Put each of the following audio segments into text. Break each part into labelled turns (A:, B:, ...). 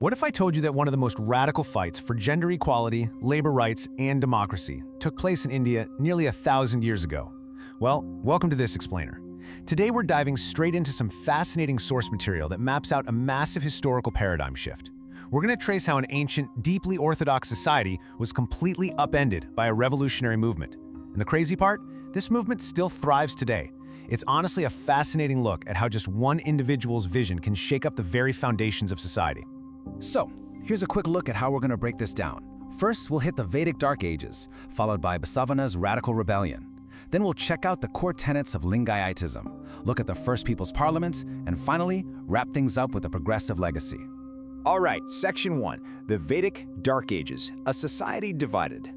A: What if I told you that one of the most radical fights for gender equality, labor rights, and democracy took place in India nearly 1,000 years ago? Well, welcome to this explainer. Today we're diving straight into some fascinating source material that maps out a massive historical paradigm shift. We're going to trace how an ancient, deeply orthodox society was completely upended by a revolutionary movement. And the crazy part? This movement still thrives today. It's honestly a fascinating look at how just one individual's vision can shake up the very foundations of society.
B: So, here's a quick look at how we're going to break this down. First, we'll hit the Vedic Dark Ages, followed by Basavanna's Radical Rebellion. Then we'll check out the core tenets of Lingayatism, look at the First People's Parliament, and finally, wrap things up with a progressive legacy.
C: All right, Section 1, the Vedic Dark Ages, a society divided.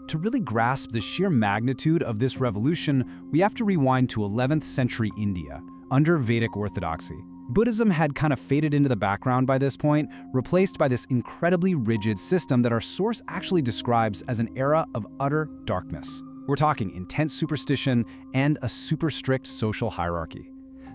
D: To really grasp the sheer magnitude of this revolution, we have to rewind to 11th century India, under Vedic orthodoxy. Buddhism had kind of faded into the background by this point, replaced by this incredibly rigid system that our source actually describes as an era of utter darkness. We're talking intense superstition and a super strict social hierarchy.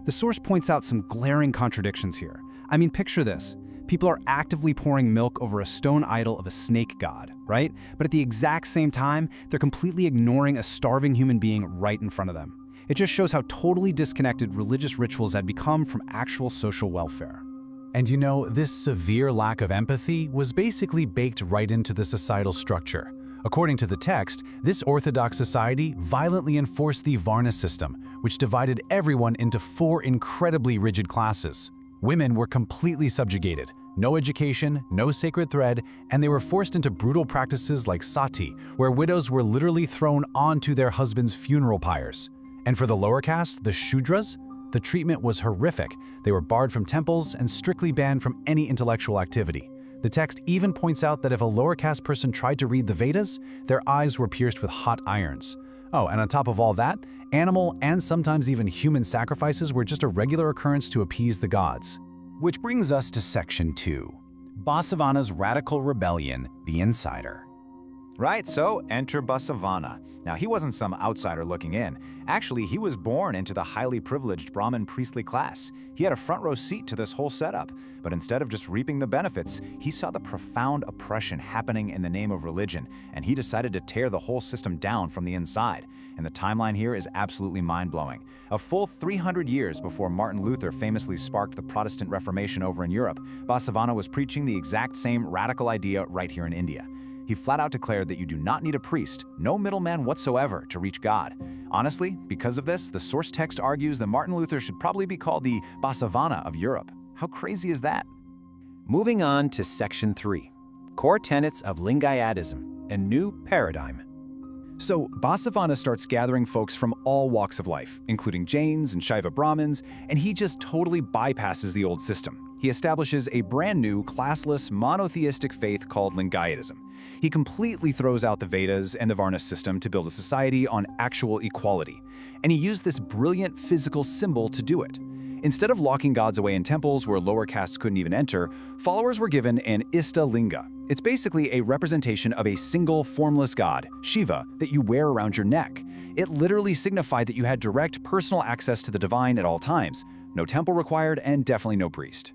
D: The source points out some glaring contradictions here. I mean, picture this. People are actively pouring milk over a stone idol of a snake god, right? But at the exact same time, they're completely ignoring a starving human being right in front of them. It just shows how totally disconnected religious rituals had become from actual social welfare.
A: And you know, this severe lack of empathy was basically baked right into the societal structure. According to the text, this orthodox society violently enforced the Varna system, which divided everyone into 4 incredibly rigid classes. Women were completely subjugated, no education, no sacred thread, and they were forced into brutal practices like Sati, where widows were literally thrown onto their husbands' funeral pyres. And for the lower caste, the Shudras, the treatment was horrific. They were barred from temples and strictly banned from any intellectual activity. The text even points out that if a lower caste person tried to read the Vedas, their eyes were pierced with hot irons. Oh, and on top of all that, animal and sometimes even human sacrifices were just a regular occurrence to appease the gods.
B: Which brings us to Section 2, Basavanna's Radical Rebellion, the Insider.
C: Right, so enter Basavanna. Now, he wasn't some outsider looking in. Actually, he was born into the highly privileged Brahmin priestly class. He had a front row seat to this whole setup. But instead of just reaping the benefits, he saw the profound oppression happening in the name of religion, and he decided to tear the whole system down from the inside. And the timeline here is absolutely mind-blowing. A full 300 years before Martin Luther famously sparked the Protestant Reformation over in Europe, Basavanna was preaching the exact same radical idea right here in India. He flat out declared that you do not need a priest, no middleman whatsoever, to reach God. Honestly, because of this, the source text argues that Martin Luther should probably be called the Basavanna of Europe. How crazy is that?
E: Moving on to Section 3, Core Tenets of Lingayatism, a New Paradigm.
C: So, Basavanna starts gathering folks from all walks of life, including Jains and Shaiva Brahmins, and he just totally bypasses the old system. He establishes a brand new, classless, monotheistic faith called Lingayatism. He completely throws out the Vedas and the Varna system to build a society on actual equality. And he used this brilliant physical symbol to do it. Instead of locking gods away in temples where lower castes couldn't even enter, followers were given an Ishtalinga. It's basically a representation of a single formless god, Shiva, that you wear around your neck. It literally signified that you had direct personal access to the divine at all times. No temple required and definitely no priest.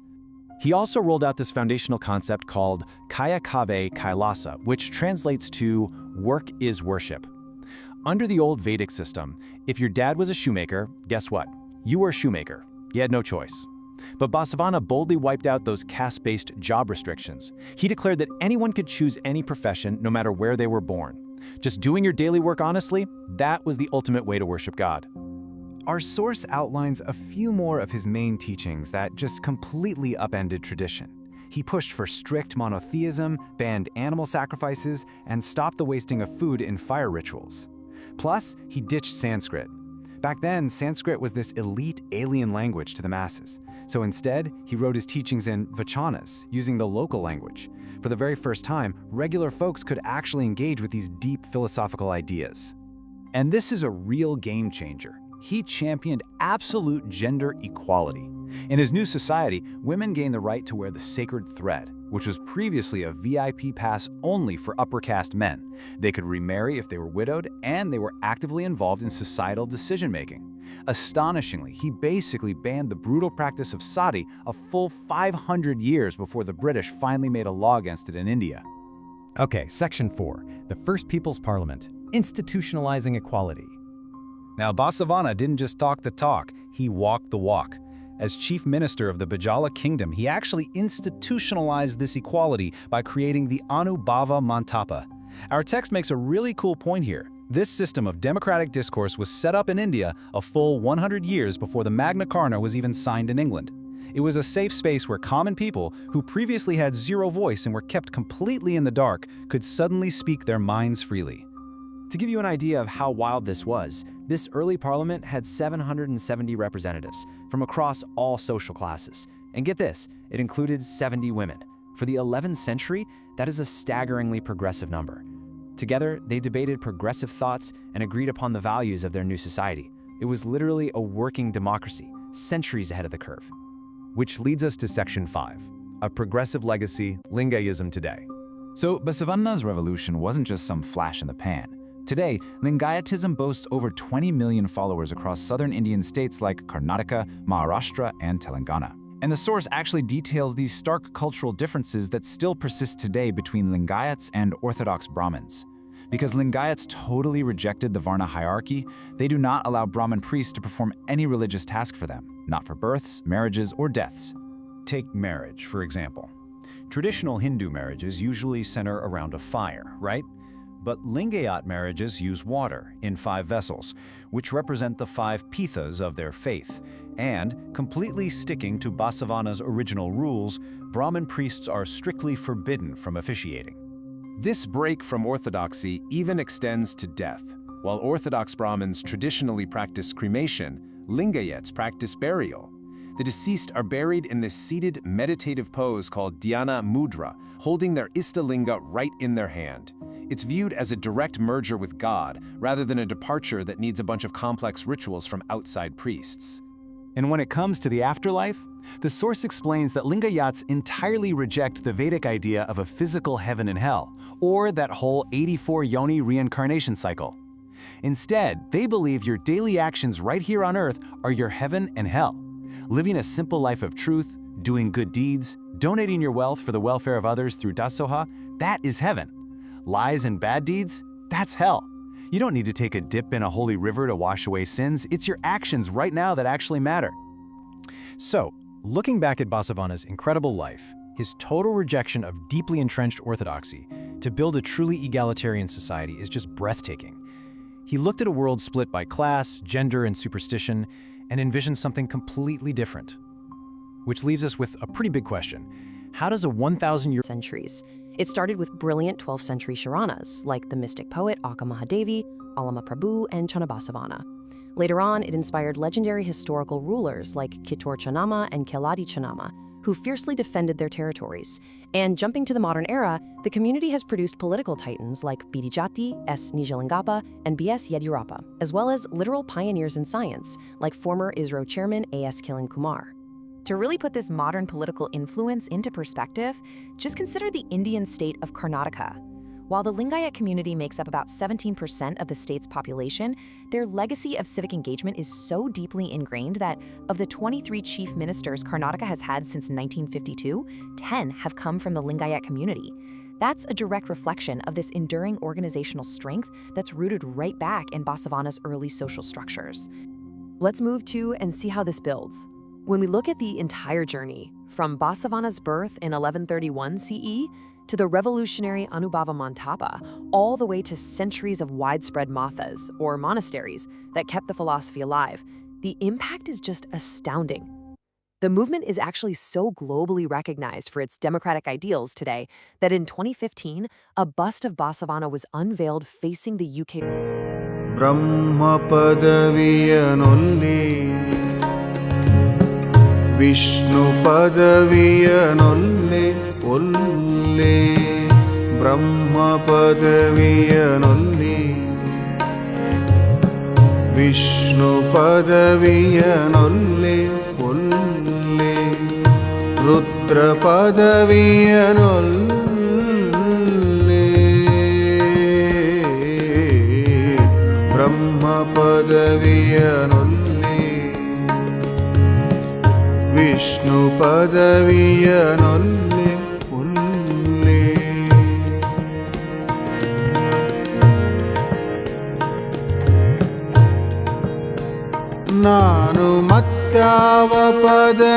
E: He also rolled out this foundational concept called Kayaka Kailasa, which translates to work is worship. Under the old Vedic system, if your dad was a shoemaker, guess what? You were a shoemaker. You had no choice. But Basavanna boldly wiped out those caste-based job restrictions. He declared that anyone could choose any profession no matter where they were born. Just doing your daily work honestly, that was the ultimate way to worship God.
F: Our source outlines a few more of his main teachings that just completely upended tradition. He pushed for strict monotheism, banned animal sacrifices, and stopped the wasting of food in fire rituals. Plus, he ditched Sanskrit. Back then, Sanskrit was this elite alien language to the masses. So instead, he wrote his teachings in Vachanas, using the local language. For the very first time, regular folks could actually engage with these deep philosophical ideas.
C: And this is a real game changer. He championed absolute gender equality. In his new society, women gained the right to wear the sacred thread. which was previously a VIP pass only for upper caste men. They could remarry if they were widowed, and they were actively involved in societal decision-making. Astonishingly, he basically banned the brutal practice of sati a full 500 years before the British finally made a law against it in India.
G: Okay, Section 4, the First People's Parliament, institutionalizing equality.
A: Now, Basavanna didn't just talk the talk, he walked the walk. As chief minister of the Bajala kingdom, he actually institutionalized this equality by creating the Anubhava Mantapa. Our text makes a really cool point here. This system of democratic discourse was set up in India a full 100 years before the Magna Carta was even signed in England. It was a safe space where common people, who previously had zero voice and were kept completely in the dark, could suddenly speak their minds freely.
F: To give you an idea of how wild this was, this early parliament had 770 representatives from across all social classes. And get this, it included 70 women. For the 11th century, that is a staggeringly progressive number. Together, they debated progressive thoughts and agreed upon the values of their new society. It was literally a working democracy, centuries ahead of the curve.
E: Which leads us to Section 5, a progressive legacy, Lingayism today.
C: So Basavanna's revolution wasn't just some flash in the pan. Today, Lingayatism boasts over 20 million followers across southern Indian states like Karnataka, Maharashtra, and Telangana. And the source actually details these stark cultural differences that still persist today between Lingayats and Orthodox Brahmins. Because Lingayats totally rejected the Varna hierarchy, they do not allow Brahmin priests to perform any religious task for them, not for births, marriages, or deaths.
A: Take marriage, for example. Traditional Hindu marriages usually center around a fire, right? But Lingayat marriages use water in 5 vessels, which represent the 5 pithas of their faith. And, completely sticking to Basavanna's original rules, Brahmin priests are strictly forbidden from officiating.
E: This break from orthodoxy even extends to death. While Orthodox Brahmins traditionally practice cremation, Lingayats practice burial. The deceased are buried in this seated meditative pose called Dhyana Mudra, holding their Ishtalinga right in their hand. It's viewed as a direct merger with God, rather than a departure that needs a bunch of complex rituals from outside priests.
C: And when it comes to the afterlife, the source explains that Lingayats entirely reject the Vedic idea of a physical heaven and hell, or that whole 84 yoni reincarnation cycle. Instead, they believe your daily actions right here on earth are your heaven and hell. Living a simple life of truth, doing good deeds, donating your wealth for the welfare of others through Dasoha, that is heaven. Lies and bad deeds, that's hell. You don't need to take a dip in a holy river to wash away sins. It's your actions right now that actually matter.
G: So, looking back at Basavanna's incredible life, his total rejection of deeply entrenched orthodoxy to build a truly egalitarian society is just breathtaking. He looked at a world split by class, gender, and superstition, and envisioned something completely different. Which leaves us with a pretty big question. How does a 1,000-year
H: centuries? It started with brilliant 12th century Sharanas, like the mystic poet Akka Mahadevi, Alama Prabhu, and Channabasavanna. Later on, it inspired legendary historical rulers like Kittur Channama and Keladi Channama, who fiercely defended their territories. And jumping to the modern era, the community has produced political titans like Bidijati, S. Nijalingappa, and B.S. Yediyurappa, as well as literal pioneers in science, like former ISRO chairman A.S. Kilan Kumar. To really put this modern political influence into perspective, just consider the Indian state of Karnataka. While the Lingayat community makes up about 17% of the state's population, their legacy of civic engagement is so deeply ingrained that of the 23 chief ministers Karnataka has had since 1952, 10 have come from the Lingayat community. That's a direct reflection of this enduring organizational strength that's rooted right back in Basavanna's early social structures. Let's move to and see how this builds. When we look at the entire journey, from Basavanna's birth in 1131 CE to the revolutionary Anubhava Mantapa, all the way to centuries of widespread mathas, or monasteries, that kept the philosophy alive, the impact is just astounding. The movement is actually so globally recognized for its democratic ideals today that in 2015, a bust of Basavanna was unveiled facing the UK.
I: Brahma Padaviyanolli Vishnu Padaviyanolli Olli Brahma Padaviyanolli Vishnu Padaviyanolli Olli Rudra ಪದವಿಯನೊಲ್ಲೆ ಬ್ರಹ್ಮ ಪದವಿಯನೊಲ್ಲೆ ವಿಷ್ಣು ಪದವಿಯನೊಲ್ಲೆ ಒಲ್ಲೆ ನಾನು ಮತ್ಯಾವ ಪದವಿಯನೊಲ್ಲೆನಯ್ಯ